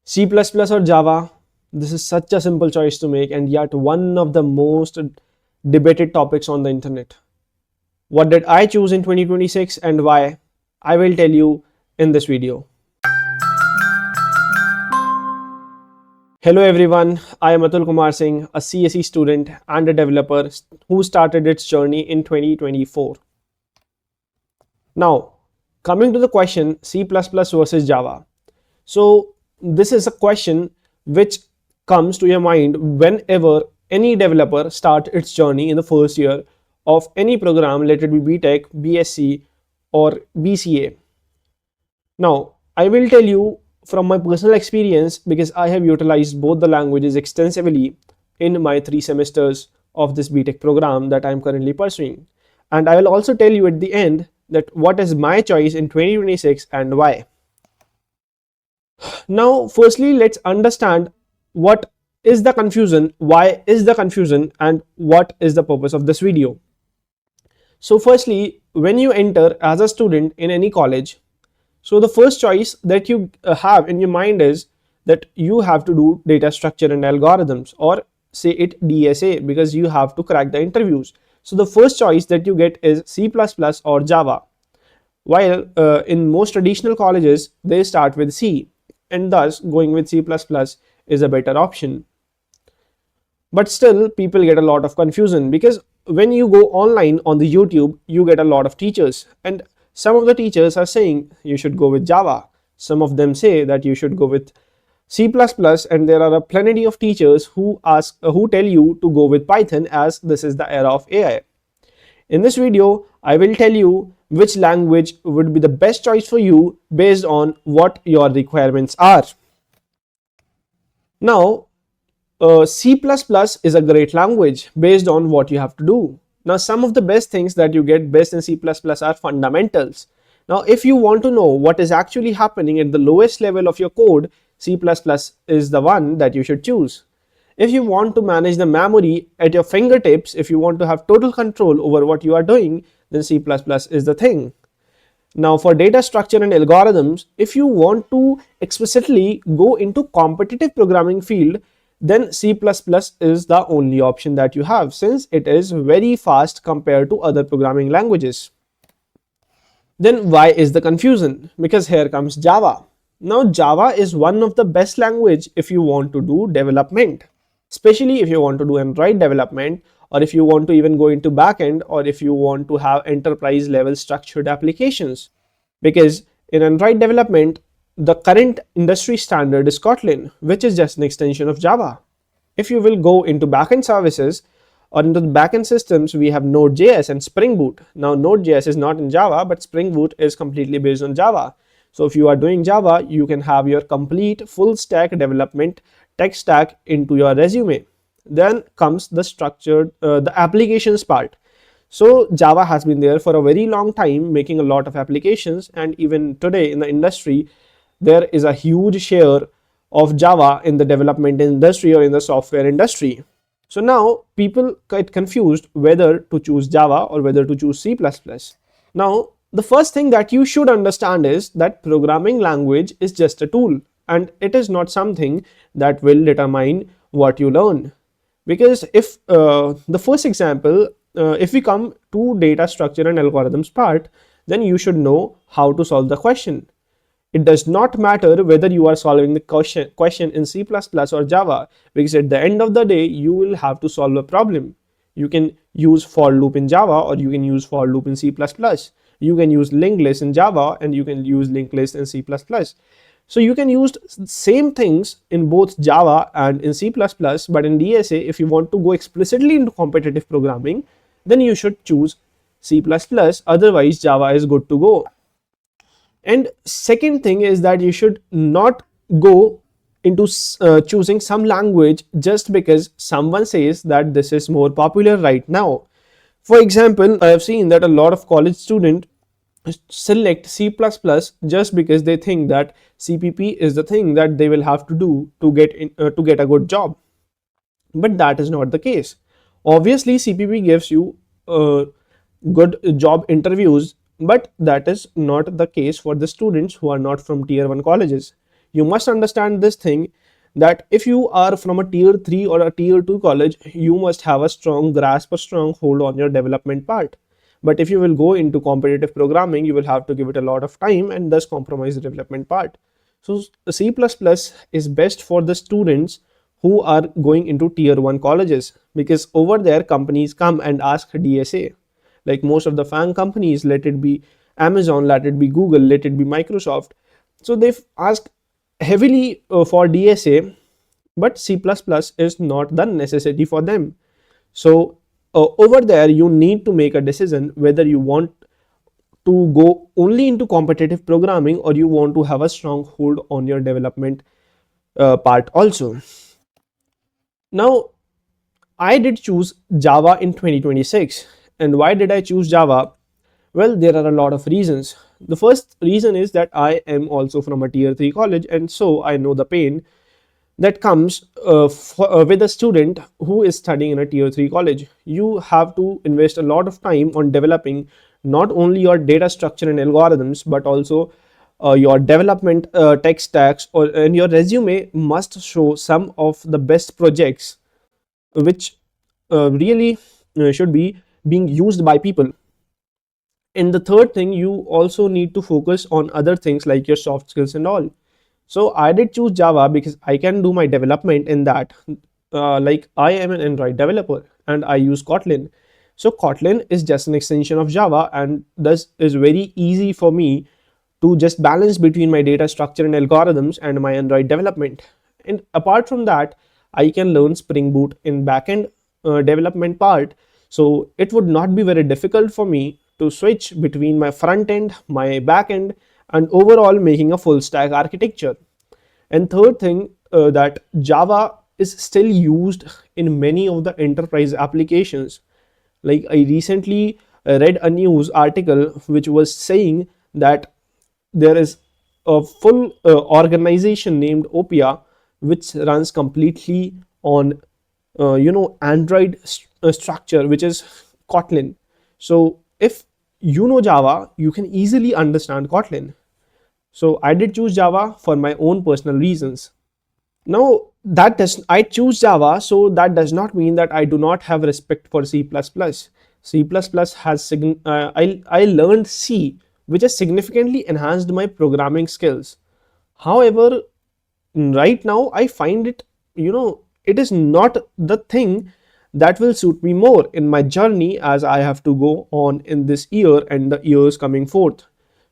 C++ or Java? This is such a simple choice to make, and yet one of the most debated topics on the internet. What did I choose in 2026 and why? I will tell you in this video. Hello everyone, I am Atul Kumar Singh, a CSE student and a developer who started its journey in 2024. Now, coming to the question C++ versus Java. So, this is a question which comes to your mind whenever any developer starts its journey in the first year of any program, let it be BTech, BSc, or BCA. Now, I will tell you from my personal experience because I have utilized both the languages extensively in my 3 semesters of this BTech program that I am currently pursuing. And I will also tell you at the end that what is my choice in 2026 and why. Now, firstly, let's understand what is the confusion, why is the confusion, and what is the purpose of this video. So, firstly, when you enter as a student in any college, so the first choice that you have in your mind is that you have to do data structure and algorithms, or say it DSA, because you have to crack the interviews. So, the first choice that you get is C++ or Java. While in most traditional colleges, they start with C, and thus going with C++ is a better option. But still, people get a lot of confusion because when you go online on the YouTube, you get a lot of teachers, and some of the teachers are saying you should go with Java. Some of them say that you should go with C++, and there are plenty of teachers who tell you to go with Python as this is the era of AI. In this video, I will tell you which language would be the best choice for you based on what your requirements are. Now, C++ is a great language based on what you have to do. Now, some of the best things that you get best in C++ are fundamentals. Now, if you want to know what is actually happening at the lowest level of your code, C++ is the one that you should choose. If you want to manage the memory at your fingertips, if you want to have total control over what you are doing, then C++ is the thing. Now, for data structure and algorithms, if you want to explicitly go into competitive programming field, then C++ is the only option that you have, since it is very fast compared to other programming languages. Then why is the confusion? Because here comes Java. Now, Java is one of the best language if you want to do development, especially if you want to do Android development, or if you want to even go into backend, or if you want to have enterprise level structured applications. Because in Android development, the current industry standard is Kotlin, which is just an extension of Java. If you will go into backend services or into the backend systems, we have Node.js and Spring Boot. Now, Node.js is not in Java, but Spring Boot is completely based on Java. So if you are doing Java, you can have your complete full stack development tech stack into your resume. Then comes the structured, the applications part. So Java has been there for a very long time, making a lot of applications, and even today in the industry, there is a huge share of Java in the development industry or in the software industry. So now people get confused whether to choose Java or whether to choose C++. Now, the first thing that you should understand is that programming language is just a tool, and it is not something that will determine what you learn. Because if the first example, if we come to data structure and algorithms part, then you should know how to solve the question. It does not matter whether you are solving the question in C++ or Java, because at the end of the day, you will have to solve a problem. You can use for loop in Java, or you can use for loop in C++. You can use linked list in Java, and you can use linked list in C++. So you can use same things in both Java and in C++, but in DSA, if you want to go explicitly into competitive programming, then you should choose C++, otherwise Java is good to go. And second thing is that you should not go into choosing some language just because someone says that this is more popular right now. For example, I have seen that a lot of college students select C++ just because they think that CPP is the thing that they will have to do to get a good job. But that is not the case. Obviously, CPP gives you good job interviews, but that is not the case for the students who are not from tier 1 colleges. You must understand this thing, that if you are from a tier 3 or a tier 2 college, you must have a strong grasp, a strong hold on your development part. But if you will go into competitive programming, you will have to give it a lot of time and thus compromise the development part. So C++ is best for the students who are going into tier 1 colleges, because over there companies come and ask DSA. Like most of the FANG companies, let it be Amazon, let it be Google, let it be Microsoft, so they've asked heavily for DSA, but C++ is not the necessity for them. So over there you need to make a decision whether you want to go only into competitive programming, or you want to have a strong hold on your development part also. Now, I did choose Java in 2026. And why did I choose Java? Well, there are a lot of reasons. The first reason is that I am also from a tier 3 college, and so I know the pain that comes with a student who is studying in a tier 3 college. You have to invest a lot of time on developing not only your data structure and algorithms, but also your development tech stacks, and your resume must show some of the best projects which really should be being used by people. And the third thing, you also need to focus on other things like your soft skills and all. So I did choose Java because I can do my development in that. Like I am an Android developer and I use Kotlin. So Kotlin is just an extension of Java, and thus is very easy for me to just balance between my data structure and algorithms and my Android development. And apart from that, I can learn Spring Boot in backend development part. So it would not be very difficult for me to switch between my front end, my back end, and overall making a full stack architecture. And third thing, that Java is still used in many of the enterprise applications. Like I recently read a news article which was saying that there is a full organization named Opia which runs completely on Android structure, which is Kotlin. So if you know Java, you can easily understand Kotlin. So I did choose Java for my own personal reasons. Now that does I choose Java, so that does not mean that I do not have respect for C++. C++ has I learned C, which has significantly enhanced my programming skills. However, right now I find it, it is not the thing that will suit me more in my journey as I have to go on in this year and the years coming forth.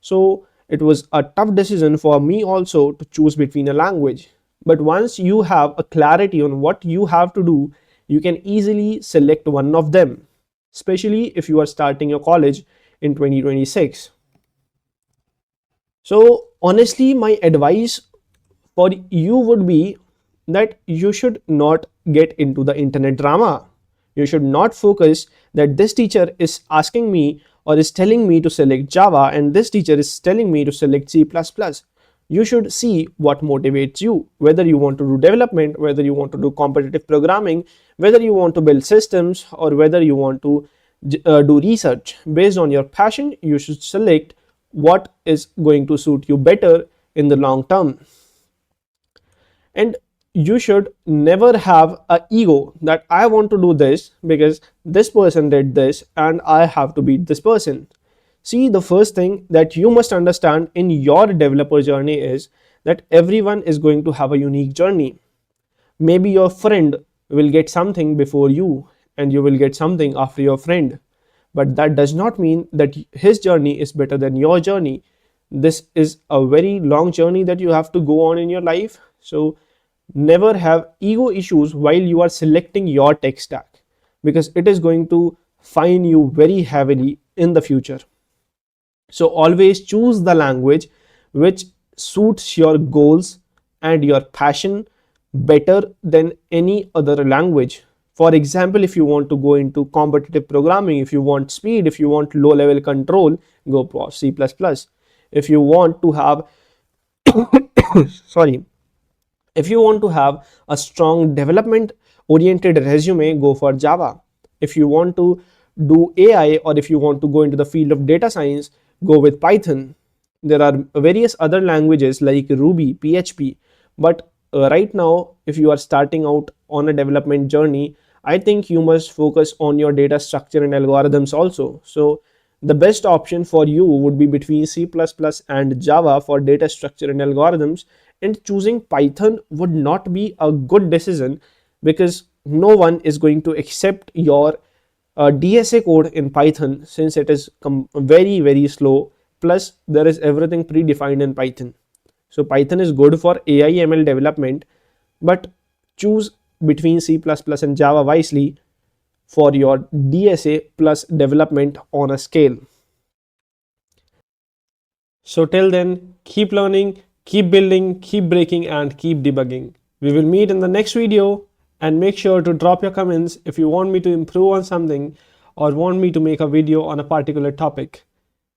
So it was a tough decision for me also to choose between a language. But once you have a clarity on what you have to do, you can easily select one of them, especially if you are starting your college in 2026. So honestly, my advice for you would be that you should not get into the internet drama. You should not focus that this teacher is asking me or is telling me to select Java and this teacher is telling me to select C++. You should see what motivates you, whether you want to do development, whether you want to do competitive programming, whether you want to build systems, or whether you want to do research. Based on your passion, you should select what is going to suit you better in the long term. And you should never have a ego that I want to do this because this person did this and I have to beat this person. See, the first thing that you must understand in your developer journey is that everyone is going to have a unique journey. Maybe your friend will get something before you and you will get something after your friend, but that does not mean that his journey is better than your journey. This is a very long journey that you have to go on in your life. So never have ego issues while you are selecting your tech stack, because it is going to fine you very heavily in the future. So always choose the language which suits your goals and your passion better than any other language. For example, if you want to go into competitive programming, if you want speed, if you want low level control, go for C++. If you want to have sorry, if you want to have a strong development oriented resume, go for Java. If you want to do AI, or if you want to go into the field of data science, go with Python. There are various other languages like Ruby, PHP, but right now, if you are starting out on a development journey, I think you must focus on your data structure and algorithms also. So the best option for you would be between C++ and Java for data structure and algorithms, and choosing Python would not be a good decision because no one is going to accept your DSA code in Python since it is very slow. Plus, there is everything predefined in Python. So Python is good for AI ML development, but choose between C++ and Java wisely for your DSA plus development on a scale. So till then, keep learning, keep building, keep breaking, and keep debugging. We will meet in the next video, and make sure to drop your comments if you want me to improve on something or want me to make a video on a particular topic.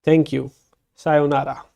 Thank you. Sayonara.